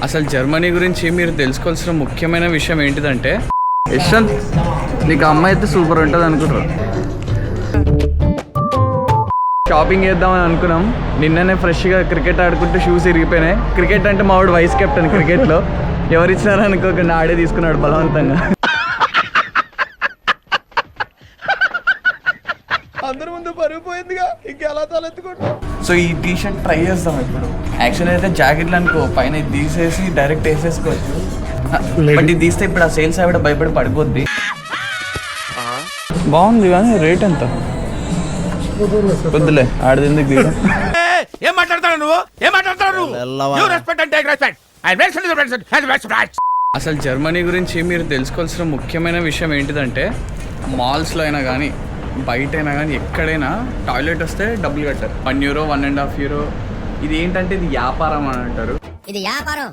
అసలు జర్మనీ గురించి మీరు తెలుసుకోవాల్సిన ముఖ్యమైన విషయం ఏంటిదంటే, యశ్వంత్ నీకు అమ్మాయి అయితే సూపర్ ఉంటుంది అనుకుంటారు. షాపింగ్ చేద్దామని అనుకున్నాం. నిన్ననే ఫ్రెష్గా క్రికెట్ ఆడుకుంటూ షూస్ ఇరిగిపోయినాయి. క్రికెట్ అంటే మా వాడు వైస్ కెప్టెన్ క్రికెట్లో. ఎవరిచ్చినారో అనుకోకుండా ఆడే తీసుకున్నాడు బలవంతంగా. అందరి ముందు పరుగుపోయిందిగా, ఇంకెలా తలెత్తుకుంటా. సో ఈ టీ షర్ట్ ట్రై చేస్తాం ఇప్పుడు. యాక్చువల్ అయితే జాకెట్లు అనుకో పైన ఇది తీసేసి డైరెక్ట్ వేసేసుకోవచ్చు. బట్ ఇది తీస్తే ఇప్పుడు ఆ సేల్స్ ఆవిడ భయపడి పడిపోద్ది. బాగుంది కానీ రేట్ ఎంత? వద్దులే ఆడదెందుకు తీయడం. ఏం మాట్లాడతాడు నువ్వు? ఏం మాట్లాడతాడు నువ్వు? Respect and take respect. అసలు జర్మనీ గురించి మీరు తెలుసుకోవాల్సిన ముఖ్యమైన విషయం ఏంటిదంటే, మాల్స్లో అయినా కానీ బయట అయినా కానీ ఎక్కడైనా టాయిలెట్ వస్తే డబ్బులు కట్టారు. €1, €1.5. ఇది ఏంటంటే ఇది వ్యాపారం అని అంటారు. ఇది వ్యాపారం.